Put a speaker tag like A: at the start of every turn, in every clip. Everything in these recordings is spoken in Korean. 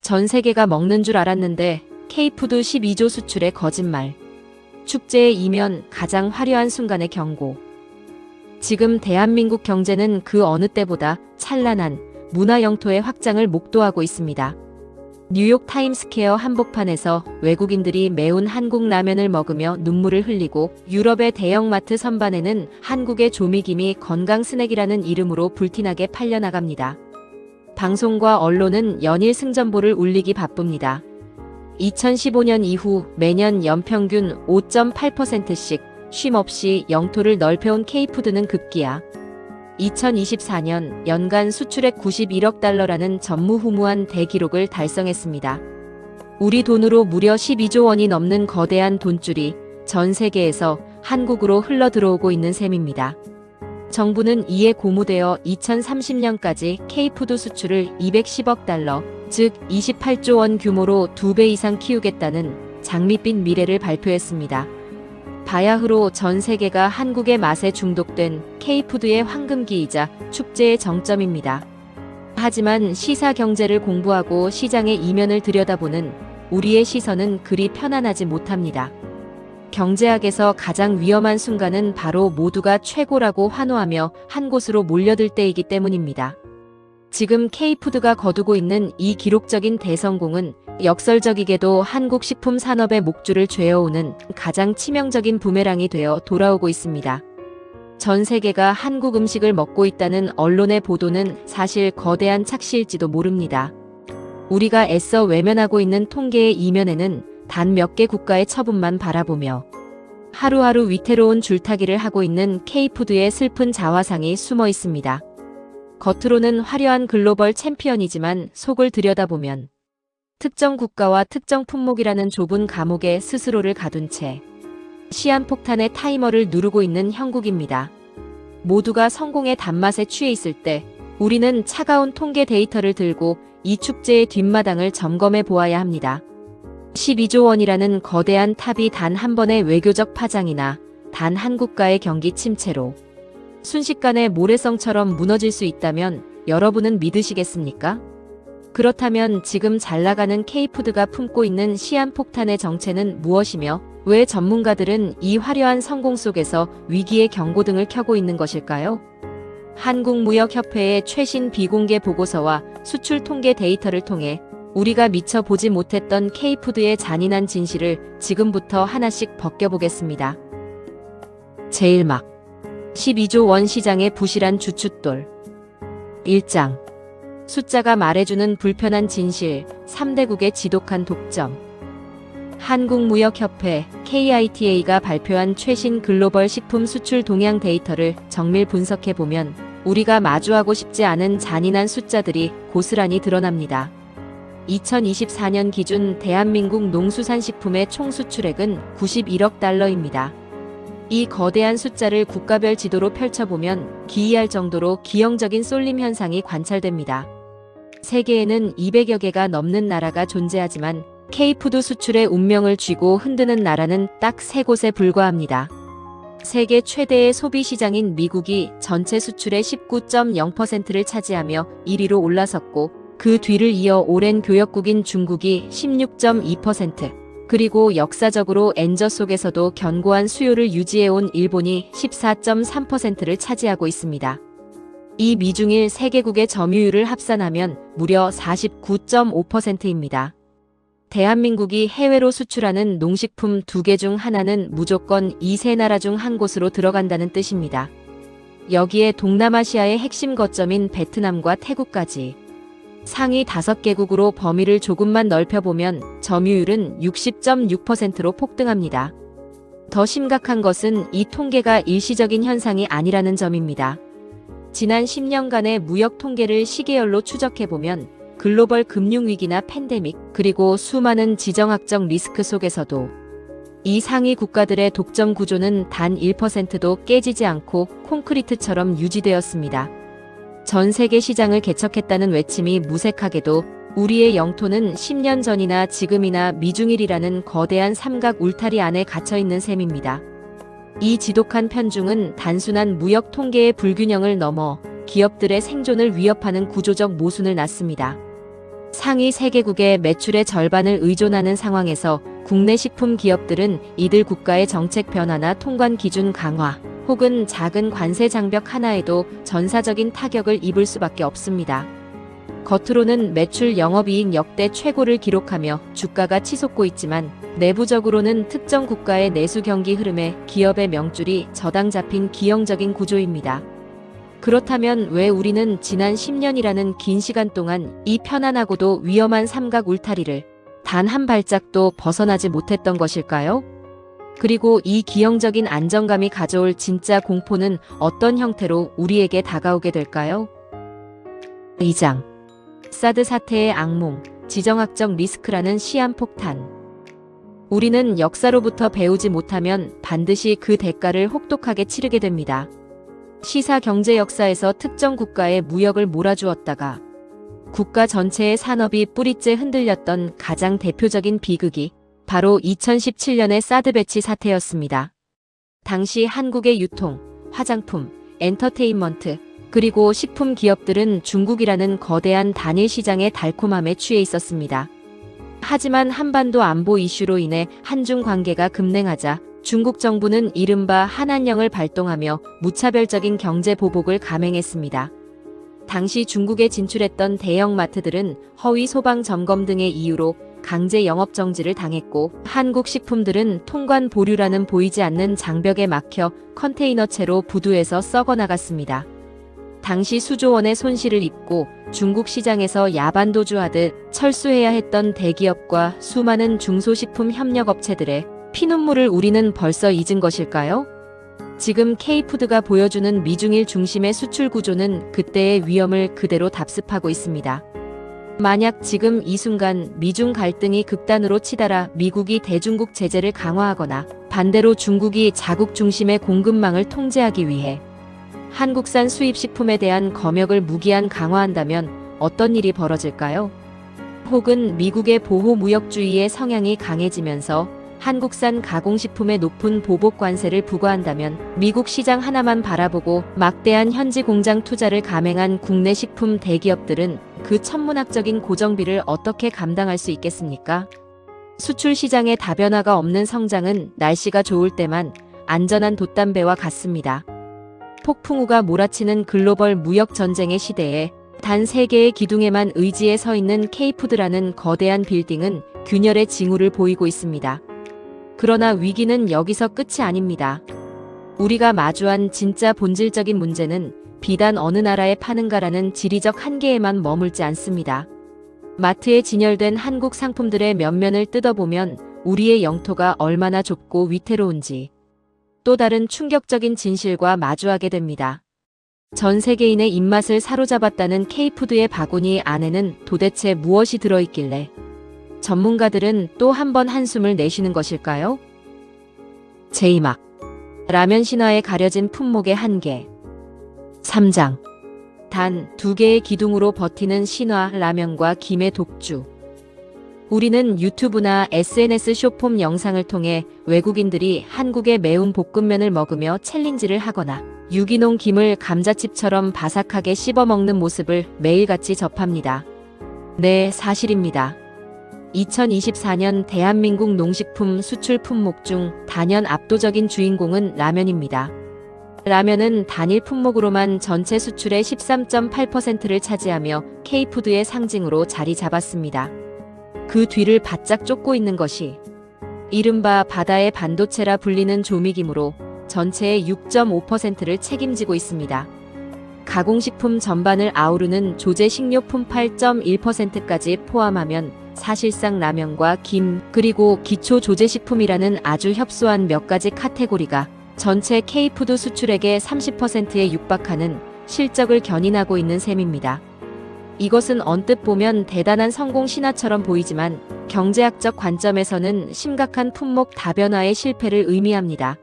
A: 전 세계가 먹는 줄 알았는데 K푸드 12조 수출의 거짓말. 축제의 이면 가장 화려한 순간의 경고. 지금 대한민국 경제는 그 어느 때보다 찬란한 문화 영토의 확장을 목도하고 있습니다. 뉴욕 타임스퀘어 한복판에서 외국인들이 매운 한국 라면을 먹으며 눈물을 흘리고 유럽의 대형마트 선반에는 한국의 조미김이 건강 스낵이라는 이름으로 불티나게 팔려나갑니다. 방송과 언론은 연일 승전보를 울리기 바쁩니다. 2015년 이후 매년 연평균 5.8%씩 쉼없이 영토를 넓혀온 K푸드는 급기야 2024년 연간 수출액 91억 달러라는 전무후무한 대기록을 달성했습니다. 우리 돈으로 무려 12조 원이 넘는 거대한 돈줄이 전 세계에서 한국으로 흘러들어오고 있는 셈입니다. 정부는 이에 고무되어 2030년까지 K푸드 수출을 210억 달러, 즉 28조 원 규모로 2배 이상 키우겠다는 장밋빛 미래를 발표했습니다. 바야흐로 전 세계가 한국의 맛에 중독된 K푸드의 황금기이자 축제의 정점입니다. 하지만 시사 경제를 공부하고 시장의 이면을 들여다보는 우리의 시선은 그리 편안하지 못합니다. 경제학에서 가장 위험한 순간은 바로 모두가 최고라고 환호하며 한 곳으로 몰려들 때이기 때문입니다. 지금 K푸드가 거두고 있는 이 기록적인 대성공은 역설적이게도 한국 식품 산업의 목줄을 죄어오는 가장 치명적인 부메랑이 되어 돌아오고 있습니다. 전 세계가 한국 음식을 먹고 있다는 언론의 보도는 사실 거대한 착시일지도 모릅니다. 우리가 애써 외면하고 있는 통계의 이면에는 단 몇 개 국가의 처분만 바라보며 하루하루 위태로운 줄타기를 하고 있는 K푸드의 슬픈 자화상이 숨어 있습니다. 겉으로는 화려한 글로벌 챔피언이지만 속을 들여다보면 특정 국가와 특정 품목이라는 좁은 감옥에 스스로를 가둔 채 시한폭탄의 타이머를 누르고 있는 형국입니다. 모두가 성공의 단맛에 취해 있을 때 우리는 차가운 통계 데이터를 들고 이 축제의 뒷마당을 점검해 보아야 합니다. 12조 원이라는 거대한 탑이 단 한 번의 외교적 파장이나 단 한 국가의 경기 침체로 순식간에 모래성처럼 무너질 수 있다면 여러분은 믿으시겠습니까? 그렇다면 지금 잘나가는 K푸드가 품고 있는 시한폭탄의 정체는 무엇이며 왜 전문가들은 이 화려한 성공 속에서 위기의 경고등을 켜고 있는 것일까요? 한국무역협회의 최신 비공개 보고서와 수출 통계 데이터를 통해 우리가 미처 보지 못했던 K푸드의 잔인한 진실을 지금부터 하나씩 벗겨보겠습니다. 제1막 12조 원 시장의 부실한 주춧돌 1장 숫자가 말해주는 불편한 진실 3대국의 지독한 독점. 한국무역협회 KITA가 발표한 최신 글로벌 식품 수출 동향 데이터를 정밀 분석해보면 우리가 마주하고 싶지 않은 잔인한 숫자들이 고스란히 드러납니다. 2024년 기준 대한민국 농수산식품의 총 수출액은 91억 달러입니다. 이 거대한 숫자를 국가별 지도로 펼쳐보면 기이할 정도로 기형적인 쏠림 현상이 관찰됩니다. 세계에는 200여 개가 넘는 나라가 존재하지만 K푸드 수출의 운명을 쥐고 흔드는 나라는 딱 3곳에 불과합니다. 세계 최대의 소비 시장인 미국이 전체 수출의 19.0%를 차지하며 1위로 올라섰고 그 뒤를 이어 오랜 교역국인 중국이 16.2%, 그리고 역사적으로 엔저 속에서도 견고한 수요를 유지해온 일본이 14.3%를 차지하고 있습니다. 이 미중일 3개국의 점유율을 합산하면 무려 49.5%입니다. 대한민국이 해외로 수출하는 농식품 2개 중 하나는 무조건 이 3나라 중 한 곳으로 들어간다는 뜻입니다. 여기에 동남아시아의 핵심 거점인 베트남과 태국까지 상위 5개국으로 범위를 조금만 넓혀보면 점유율은 60.6%로 폭등합니다. 더 심각한 것은 이 통계가 일시적인 현상이 아니라는 점입니다. 지난 10년간의 무역 통계를 시계열로 추적해보면 글로벌 금융위기나 팬데믹, 그리고 수많은 지정학적 리스크 속에서도 이 상위 국가들의 독점 구조는 단 1%도 깨지지 않고 콘크리트처럼 유지되었습니다. 전 세계 시장을 개척했다는 외침이 무색하게도 우리의 영토는 10년 전이나 지금이나 미중일이라는 거대한 삼각 울타리 안에 갇혀있는 셈입니다. 이 지독한 편중은 단순한 무역 통계의 불균형을 넘어 기업들의 생존을 위협하는 구조적 모순을 낳습니다. 상위 세계국의 매출의 절반을 의존하는 상황에서 국내 식품 기업들은 이들 국가의 정책 변화나 통관 기준 강화 혹은 작은 관세 장벽 하나에도 전사적인 타격을 입을 수밖에 없습니다. 겉으로는 매출 영업이익 역대 최고를 기록하며 주가가 치솟고 있지만 내부적으로는 특정 국가의 내수 경기 흐름에 기업의 명줄이 저당 잡힌 기형적인 구조입니다. 그렇다면 왜 우리는 지난 10년이라는 긴 시간 동안 이 편안하고도 위험한 삼각 울타리를 단 한 발짝도 벗어나지 못했던 것일까요? 그리고 이 기형적인 안정감이 가져올 진짜 공포는 어떤 형태로 우리에게 다가오게 될까요? 2장. 사드 사태의 악몽, 지정학적 리스크라는 시한폭탄. 우리는 역사로부터 배우지 못하면 반드시 그 대가를 혹독하게 치르게 됩니다. 시사 경제 역사에서 특정 국가의 무역을 몰아주었다가 국가 전체의 산업이 뿌리째 흔들렸던 가장 대표적인 비극이 바로 2017년의 사드 배치 사태였습니다. 당시 한국의 유통, 화장품, 엔터테인먼트, 그리고 식품 기업들은 중국이라는 거대한 단일 시장의 달콤함에 취해 있었습니다. 하지만 한반도 안보 이슈로 인해 한중 관계가 급냉하자 중국 정부는 이른바 한한령을 발동하며 무차별적인 경제 보복을 감행했습니다. 당시 중국에 진출했던 대형 마트들은 허위 소방 점검 등의 이유로 강제 영업 정지를 당했고 한국 식품들은 통관 보류라는 보이지 않는 장벽에 막혀 컨테이너채로 부두에서 썩어 나갔습니다. 당시 수조 원의 손실을 입고 중국 시장에서 야반도주하듯 철수해야 했던 대기업과 수많은 중소식품 협력업체들의 피눈물을 우리는 벌써 잊은 것일까요? 지금 K푸드가 보여주는 미중일 중심의 수출 구조는 그때의 위험을 그대로 답습하고 있습니다. 만약 지금 이 순간 미중 갈등이 극단으로 치달아 미국이 대중국 제재를 강화하거나 반대로 중국이 자국 중심의 공급망을 통제하기 위해 한국산 수입식품에 대한 검역을 무기한 강화한다면 어떤 일이 벌어질까요? 혹은 미국의 보호무역주의의 성향이 강해지면서 한국산 가공식품에 높은 보복 관세를 부과한다면 미국 시장 하나만 바라보고 막대한 현지 공장 투자를 감행한 국내 식품 대기업들은 그 천문학적인 고정비를 어떻게 감당할 수 있겠습니까? 수출 시장의 다변화가 없는 성장은 날씨가 좋을 때만 안전한 돛담배와 같습니다. 폭풍우가 몰아치는 글로벌 무역 전쟁의 시대에 단 3개의 기둥에만 의지해 서 있는 K푸드라는 거대한 빌딩은 균열의 징후를 보이고 있습니다. 그러나 위기는 여기서 끝이 아닙니다. 우리가 마주한 진짜 본질적인 문제는 비단 어느 나라에 파는가라는 지리적 한계에만 머물지 않습니다. 마트에 진열된 한국 상품들의 면면을 뜯어보면 우리의 영토가 얼마나 좁고 위태로운지 또 다른 충격적인 진실과 마주하게 됩니다. 전 세계인의 입맛을 사로잡았다는 K푸드의 바구니 안에는 도대체 무엇이 들어있길래 전문가들은 또 한 번 한숨을 내쉬는 것일까요? 제2막 라면 신화에 가려진 품목의 한계. 3장. 단 2개의 기둥으로 버티는 신화 라면과 김의 독주. 우리는 유튜브나 SNS 숏폼 영상을 통해 외국인들이 한국의 매운 볶음면을 먹으며 챌린지를 하거나 유기농 김을 감자칩처럼 바삭하게 씹어먹는 모습을 매일같이 접합니다. 네, 사실입니다. 2024년 대한민국 농식품 수출 품목 중 단연 압도적인 주인공은 라면입니다. 라면은 단일 품목으로만 전체 수출의 13.8%를 차지하며 K푸드의 상징으로 자리 잡았습니다. 그 뒤를 바짝 쫓고 있는 것이 이른바 바다의 반도체라 불리는 조미김으로 전체의 6.5%를 책임지고 있습니다. 가공식품 전반을 아우르는 조제식료품 8.1%까지 포함하면 사실상 라면과 김, 그리고 기초 조제식품이라는 아주 협소한 몇 가지 카테고리가 전체 K푸드 수출액의 30%에 육박하는 실적을 견인하고 있는 셈입니다. 이것은 언뜻 보면 대단한 성공 신화처럼 보이지만 경제학적 관점에서는 심각한 품목 다변화의 실패를 의미합니다.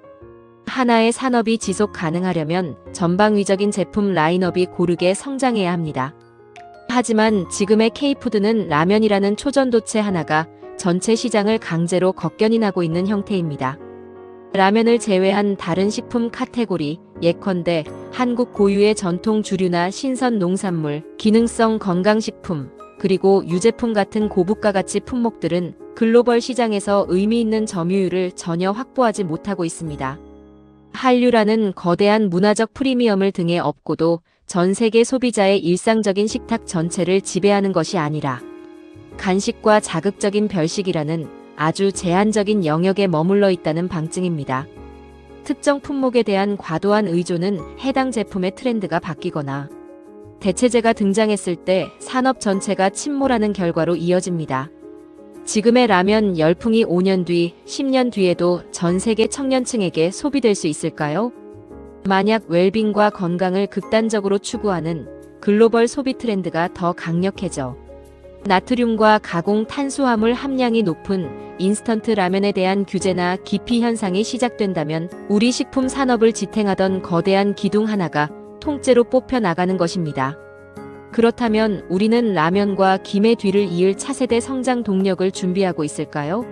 A: 하나의 산업이 지속 가능하려면 전방위적인 제품 라인업이 고르게 성장해야 합니다. 하지만 지금의 K푸드는 라면이라는 초전도체 하나가 전체 시장을 강제로 걷견인하고 있는 형태입니다. 라면을 제외한 다른 식품 카테고리, 예컨대 한국 고유의 전통 주류나 신선 농산물, 기능성 건강식품, 그리고 유제품 같은 고부가 가치 품목들은 글로벌 시장에서 의미 있는 점유율을 전혀 확보하지 못하고 있습니다. 한류라는 거대한 문화적 프리미엄을 등에 업고도 전 세계 소비자의 일상적인 식탁 전체를 지배하는 것이 아니라 간식과 자극적인 별식이라는 아주 제한적인 영역에 머물러 있다는 방증입니다. 특정 품목에 대한 과도한 의존은 해당 제품의 트렌드가 바뀌거나 대체제가 등장했을 때 산업 전체가 침몰하는 결과로 이어집니다. 지금의 라면 열풍이 5년 뒤, 10년 뒤에도 전 세계 청년층에게 소비될 수 있을까요? 만약 웰빙과 건강을 극단적으로 추구하는 글로벌 소비 트렌드가 더 강력해져 나트륨과 가공 탄수화물 함량이 높은 인스턴트 라면에 대한 규제나 기피 현상이 시작된다면 우리 식품 산업을 지탱하던 거대한 기둥 하나가 통째로 뽑혀 나가는 것입니다. 그렇다면 우리는 라면과 김의 뒤를 이을 차세대 성장 동력을 준비하고 있을까요?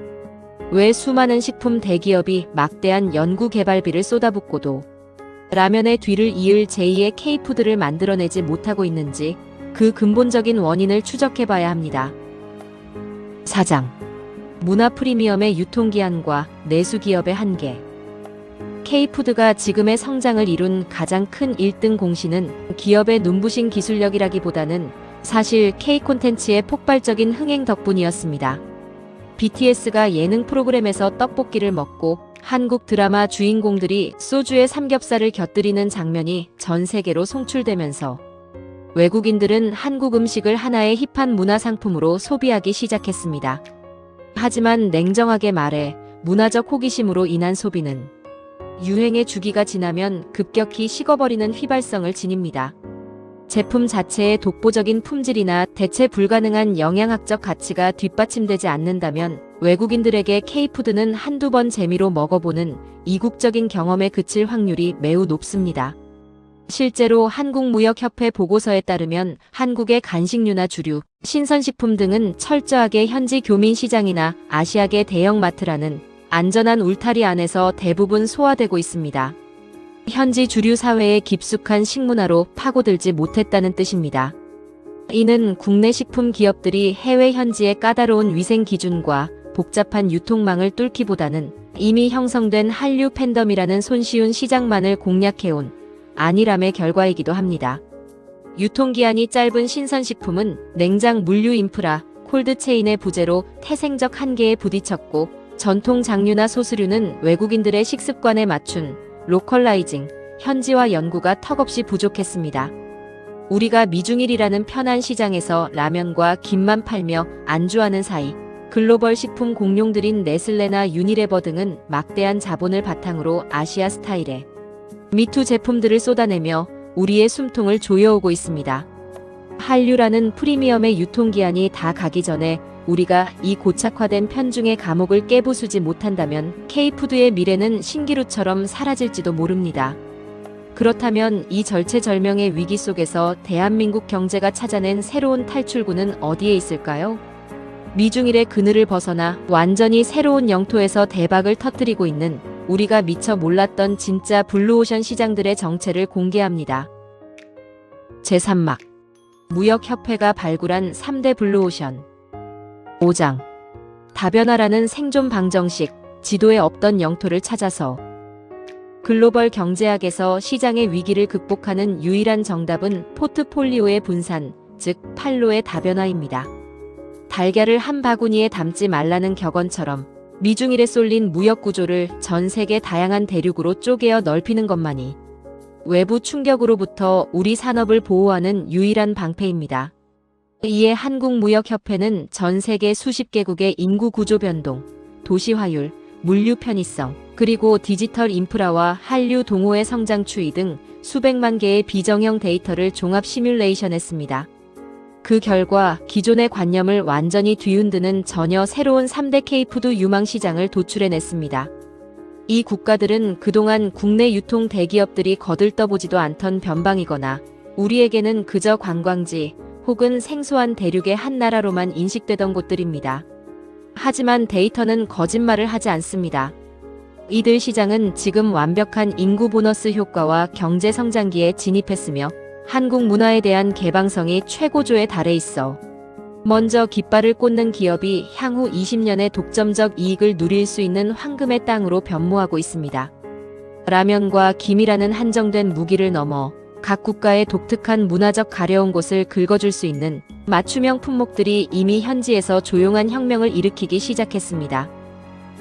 A: 왜 수많은 식품 대기업이 막대한 연구 개발비를 쏟아붓고도 라면의 뒤를 이을 제2의 K푸드를 만들어내지 못하고 있는지 그 근본적인 원인을 추적해봐야 합니다. 사장. 문화 프리미엄의 유통기한과 내수 기업의 한계. K푸드가 지금의 성장을 이룬 가장 큰 1등 공신은 기업의 눈부신 기술력이라기보다는 사실 K 콘텐츠의 폭발적인 흥행 덕분이었습니다. BTS가 예능 프로그램에서 떡볶이를 먹고 한국 드라마 주인공들이 소주에 삼겹살을 곁들이는 장면이 전 세계로 송출되면서 외국인들은 한국 음식을 하나의 힙한 문화 상품으로 소비하기 시작했습니다. 하지만 냉정하게 말해 문화적 호기심으로 인한 소비는 유행의 주기가 지나면 급격히 식어버리는 휘발성을 지닙니다. 제품 자체의 독보적인 품질이나 대체 불가능한 영양학적 가치가 뒷받침되지 않는다면 외국인들에게 K푸드는 한두 번 재미로 먹어보는 이국적인 경험에 그칠 확률이 매우 높습니다. 실제로 한국무역협회 보고서에 따르면 한국의 간식류나 주류, 신선식품 등은 철저하게 현지 교민 시장이나 아시아계 대형마트라는 안전한 울타리 안에서 대부분 소화되고 있습니다. 현지 주류 사회의 깊숙한 식문화로 파고들지 못했다는 뜻입니다. 이는 국내 식품 기업들이 해외 현지의 까다로운 위생 기준과 복잡한 유통망을 뚫기보다는 이미 형성된 한류 팬덤이라는 손쉬운 시장만을 공략해온 안일함의 결과이기도 합니다. 유통기한이 짧은 신선식품은 냉장 물류 인프라, 콜드체인의 부재로 태생적 한계에 부딪혔고 전통 장류나 소스류는 외국인들의 식습관에 맞춘 로컬라이징, 현지화 연구가 턱없이 부족했습니다. 우리가 미중일이라는 편한 시장에서 라면과 김만 팔며 안주하는 사이 글로벌 식품 공룡들인 네슬레나 유니레버 등은 막대한 자본을 바탕으로 아시아 스타일의 미투 제품들을 쏟아내며 우리의 숨통을 조여오고 있습니다. 한류라는 프리미엄의 유통기한이 다 가기 전에 우리가 이 고착화된 편중의 감옥을 깨부수지 못한다면 K푸드의 미래는 신기루처럼 사라질지도 모릅니다. 그렇다면 이 절체절명의 위기 속에서 대한민국 경제가 찾아낸 새로운 탈출구는 어디에 있을까요? 미중일의 그늘을 벗어나 완전히 새로운 영토에서 대박을 터뜨리고 있는 우리가 미처 몰랐던 진짜 블루오션 시장들의 정체를 공개합니다. 제3막 무역협회가 발굴한 3대 블루오션 5장 다변화라는 생존 방정식, 지도에 없던 영토를 찾아서 글로벌 경제학에서 시장의 위기를 극복하는 유일한 정답은 포트폴리오의 분산, 즉 팔로의 다변화입니다. 달걀을 한 바구니에 담지 말라는 격언처럼 미중일에 쏠린 무역 구조를 전 세계 다양한 대륙으로 쪼개어 넓히는 것만이 외부 충격으로부터 우리 산업을 보호하는 유일한 방패입니다. 이에 한국무역협회는 전 세계 수십 개국의 인구 구조 변동, 도시화율, 물류 편의성, 그리고 디지털 인프라와 한류 동호회 성장 추이 등 수백만 개의 비정형 데이터를 종합 시뮬레이션했습니다. 그 결과 기존의 관념을 완전히 뒤흔드는 전혀 새로운 3대 K푸드 유망 시장을 도출해냈습니다. 이 국가들은 그동안 국내 유통 대기업들이 거들떠보지도 않던 변방이거나 우리에게는 그저 관광지 혹은 생소한 대륙의 한 나라로만 인식되던 곳들입니다. 하지만 데이터는 거짓말을 하지 않습니다. 이들 시장은 지금 완벽한 인구 보너스 효과와 경제 성장기에 진입했으며 한국 문화에 대한 개방성이 최고조에 달해 있어 먼저 깃발을 꽂는 기업이 향후 20년의 독점적 이익을 누릴 수 있는 황금의 땅으로 변모하고 있습니다. 라면과 김이라는 한정된 무기를 넘어 각 국가의 독특한 문화적 가려운 곳을 긁어줄 수 있는 맞춤형 품목들이 이미 현지에서 조용한 혁명을 일으키기 시작했습니다.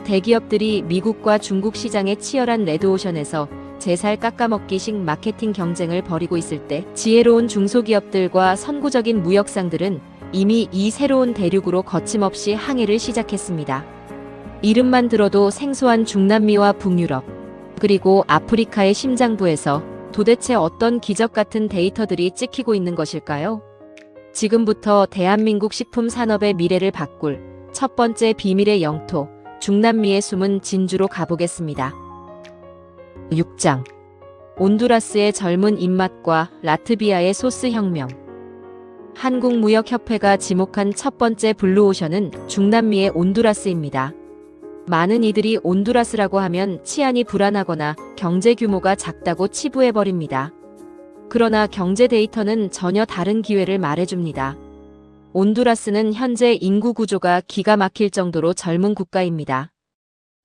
A: 대기업들이 미국과 중국 시장의 치열한 레드오션에서 제 살 깎아먹기식 마케팅 경쟁을 벌이고 있을 때 지혜로운 중소기업들과 선구적인 무역상들은 이미 이 새로운 대륙으로 거침없이 항해를 시작했습니다. 이름만 들어도 생소한 중남미와 북유럽, 그리고 아프리카의 심장부에서 도대체 어떤 기적 같은 데이터들이 찍히고 있는 것일까요? 지금부터 대한민국 식품 산업의 미래를 바꿀 첫 번째 비밀의 영토, 중남미의 숨은 진주로 가보겠습니다. 6장. 온두라스의 젊은 입맛과 라트비아의 소스 혁명. 한국무역협회가 지목한 첫 번째 블루오션은 중남미의 온두라스입니다. 많은 이들이 온두라스라고 하면 치안이 불안하거나 경제 규모가 작다고 치부해버립니다. 그러나 경제 데이터는 전혀 다른 기회를 말해줍니다. 온두라스는 현재 인구 구조가 기가 막힐 정도로 젊은 국가입니다.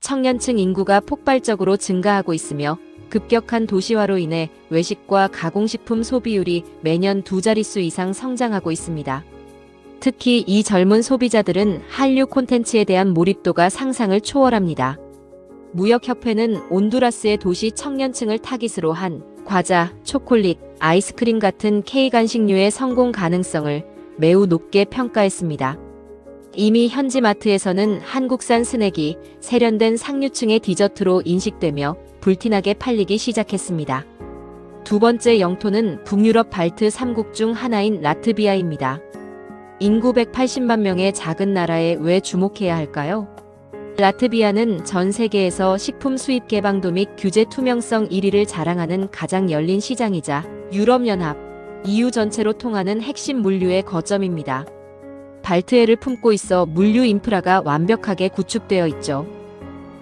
A: 청년층 인구가 폭발적으로 증가하고 있으며 급격한 도시화로 인해 외식과 가공식품 소비율이 매년 2자릿수 이상 성장하고 있습니다. 특히 이 젊은 소비자들은 한류 콘텐츠에 대한 몰입도가 상상을 초월합니다. 무역협회는 온두라스의 도시 청년층을 타깃으로 한 과자, 초콜릿, 아이스크림 같은 K간식류의 성공 가능성을 매우 높게 평가했습니다. 이미 현지 마트에서는 한국산 스낵이 세련된 상류층의 디저트로 인식되며 불티나게 팔리기 시작했습니다. 두 번째 영토는 북유럽 발트 3국 중 하나인 라트비아입니다. 인구 180만 명의 작은 나라에 왜 주목해야 할까요? 라트비아는 전 세계에서 식품 수입 개방도 및 규제 투명성 1위를 자랑하는 가장 열린 시장이자 유럽연합, EU 전체로 통하는 핵심 물류의 거점입니다. 발트해를 품고 있어 물류 인프라가 완벽하게 구축되어 있죠.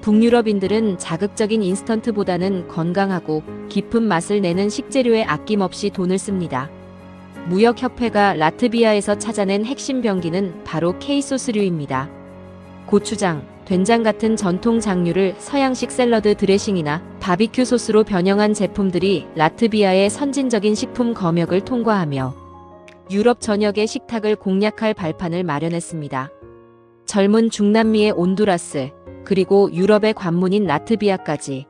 A: 북유럽인들은 자극적인 인스턴트보다는 건강하고 깊은 맛을 내는 식재료에 아낌없이 돈을 씁니다. 무역협회가 라트비아에서 찾아낸 핵심 병기는 바로 K소스류입니다. 고추장, 된장 같은 전통 장류를 서양식 샐러드 드레싱이나 바비큐 소스로 변형한 제품들이 라트비아의 선진적인 식품 검역을 통과하며 유럽 전역의 식탁을 공략할 발판을 마련했습니다. 젊은 중남미의 온두라스, 그리고 유럽의 관문인 라트비아까지.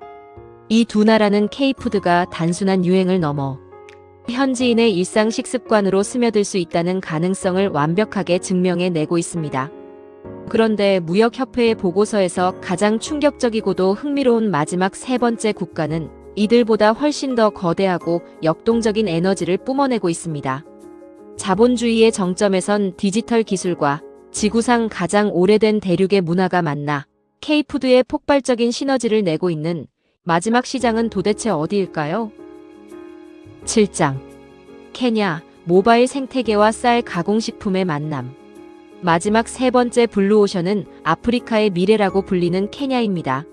A: 이 두 나라는 K푸드가 단순한 유행을 넘어 현지인의 일상 식습관으로 스며들 수 있다는 가능성을 완벽하게 증명해내고 있습니다. 그런데 무역협회의 보고서에서 가장 충격적이고도 흥미로운 마지막 세 번째 국가는 이들보다 훨씬 더 거대하고 역동적인 에너지를 뿜어내고 있습니다. 자본주의의 정점에선 디지털 기술과 지구상 가장 오래된 대륙의 문화가 만나 K푸드의 폭발적인 시너지를 내고 있는 마지막 시장은 도대체 어디일까요? 7장. 케냐, 모바일 생태계와 쌀 가공식품의 만남. 마지막 세 번째 블루오션은 아프리카의 미래라고 불리는 케냐입니다.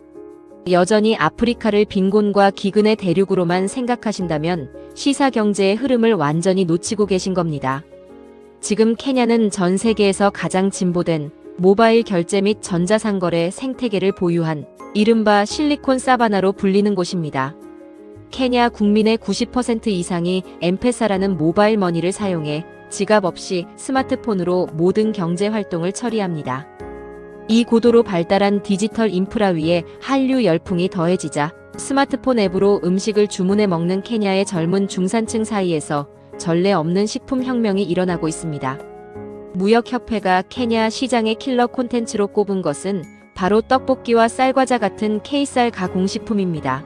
A: 여전히 아프리카를 빈곤과 기근의 대륙으로만 생각하신다면 시사경제의 흐름을 완전히 놓치고 계신 겁니다. 지금 케냐는 전 세계에서 가장 진보된 모바일 결제 및 전자상거래 생태계를 보유한 이른바 실리콘 사바나로 불리는 곳입니다. 케냐 국민의 90% 이상이 엠페사라는 모바일 머니를 사용해 지갑 없이 스마트폰으로 모든 경제 활동을 처리합니다. 이 고도로 발달한 디지털 인프라 위에 한류 열풍이 더해지자 스마트폰 앱으로 음식을 주문해 먹는 케냐의 젊은 중산층 사이에서 전례 없는 식품 혁명이 일어나고 있습니다. 무역협회가 케냐 시장의 킬러 콘텐츠로 꼽은 것은 바로 떡볶이와 쌀과자 같은 K쌀 가공식품입니다.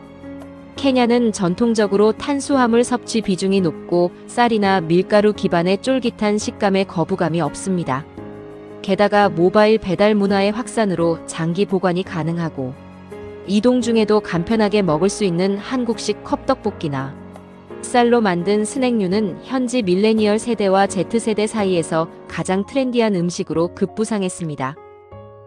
A: 케냐는 전통적으로 탄수화물 섭취 비중이 높고 쌀이나 밀가루 기반의 쫄깃한 식감에 거부감이 없습니다. 게다가 모바일 배달 문화의 확산으로 장기 보관이 가능하고 이동 중에도 간편하게 먹을 수 있는 한국식 컵떡볶이나 쌀로 만든 스낵류는 현지 밀레니얼 세대와 Z세대 사이에서 가장 트렌디한 음식으로 급부상했습니다.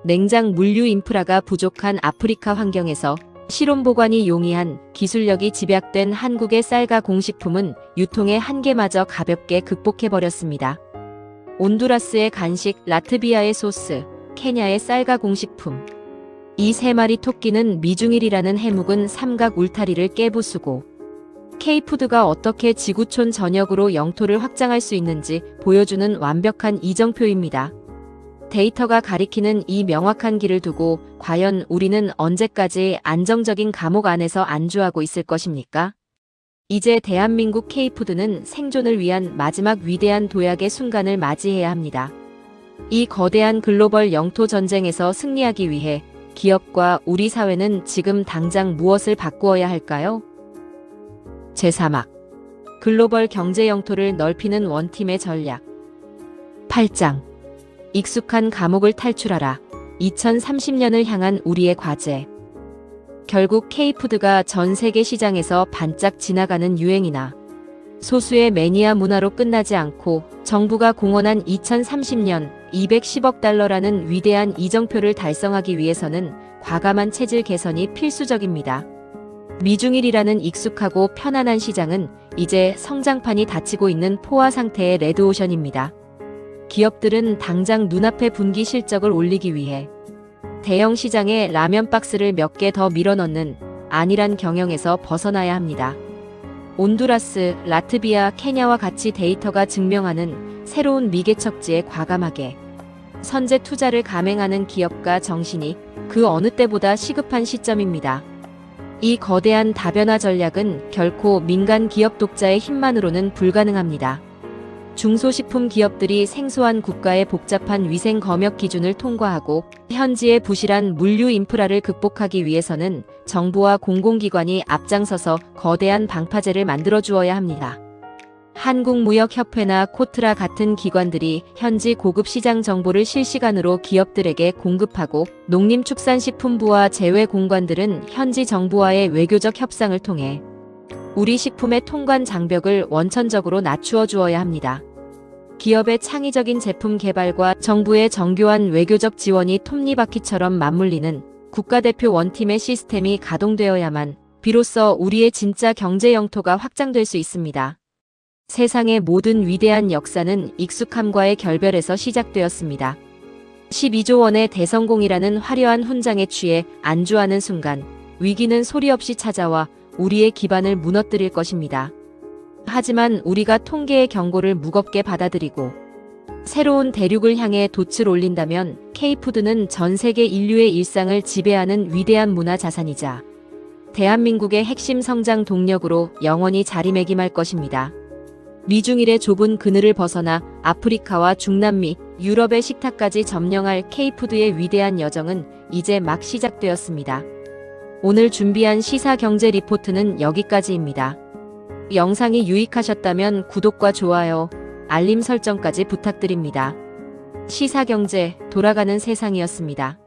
A: 냉장 물류 인프라가 부족한 아프리카 환경에서 실온 보관이 용이한 기술력이 집약된 한국의 쌀 가공식품은 유통의 한계마저 가볍게 극복해버렸습니다. 온두라스의 간식, 라트비아의 소스, 케냐의 쌀과 공식품. 이 세 마리 토끼는 미중일이라는 해묵은 삼각 울타리를 깨부수고 K푸드가 어떻게 지구촌 전역으로 영토를 확장할 수 있는지 보여주는 완벽한 이정표입니다. 데이터가 가리키는 이 명확한 길을 두고 과연 우리는 언제까지 안정적인 감옥 안에서 안주하고 있을 것입니까? 이제 대한민국 K푸드는 생존을 위한 마지막 위대한 도약의 순간을 맞이해야 합니다. 이 거대한 글로벌 영토 전쟁에서 승리하기 위해 기업과 우리 사회는 지금 당장 무엇을 바꾸어야 할까요? 제3막 글로벌 경제 영토를 넓히는 원팀의 전략. 8장 익숙한 감옥을 탈출하라. 2030년을 향한 우리의 과제. 결국 K푸드가 전 세계 시장에서 반짝 지나가는 유행이나 소수의 매니아 문화로 끝나지 않고 정부가 공언한 2030년 210억 달러라는 위대한 이정표를 달성하기 위해서는 과감한 체질 개선이 필수적입니다. 미중일이라는 익숙하고 편안한 시장은 이제 성장판이 닫히고 있는 포화 상태의 레드오션입니다. 기업들은 당장 눈앞의 분기 실적을 올리기 위해 대형 시장에 라면 박스를 몇 개 더 밀어넣는 안일한 경영에서 벗어나야 합니다. 온두라스, 라트비아, 케냐와 같이 데이터가 증명하는 새로운 미개척지에 과감하게 선제 투자를 감행하는 기업가 정신이 그 어느 때보다 시급한 시점입니다. 이 거대한 다변화 전략은 결코 민간 기업 독자의 힘만으로는 불가능합니다. 중소식품 기업들이 생소한 국가의 복잡한 위생 검역 기준을 통과하고 현지의 부실한 물류 인프라를 극복하기 위해서는 정부와 공공기관이 앞장서서 거대한 방파제를 만들어 주어야 합니다. 한국무역협회나 코트라 같은 기관들이 현지 고급 시장 정보를 실시간으로 기업들에게 공급하고 농림축산식품부와 재외공관들은 현지 정부와의 외교적 협상을 통해 우리 식품의 통관 장벽을 원천적으로 낮추어 주어야 합니다. 기업의 창의적인 제품 개발과 정부의 정교한 외교적 지원이 톱니바퀴처럼 맞물리는 국가대표 원팀의 시스템이 가동되어야만 비로소 우리의 진짜 경제 영토가 확장될 수 있습니다. 세상의 모든 위대한 역사는 익숙함과의 결별에서 시작되었습니다. 12조 원의 대성공이라는 화려한 훈장에 취해 안주하는 순간 위기는 소리 없이 찾아와 우리의 기반을 무너뜨릴 것입니다. 하지만 우리가 통계의 경고를 무겁게 받아들이고 새로운 대륙을 향해 돛을 올린다면 K푸드는 전 세계 인류의 일상을 지배하는 위대한 문화 자산이자 대한민국의 핵심 성장 동력으로 영원히 자리매김할 것입니다. 미중일의 좁은 그늘을 벗어나 아프리카와 중남미, 유럽의 식탁까지 점령할 K푸드의 위대한 여정은 이제 막 시작되었습니다. 오늘 준비한 시사경제 리포트는 여기까지입니다. 영상이 유익하셨다면 구독과 좋아요, 알림 설정까지 부탁드립니다. 시사경제, 돌아가는 세상이었습니다.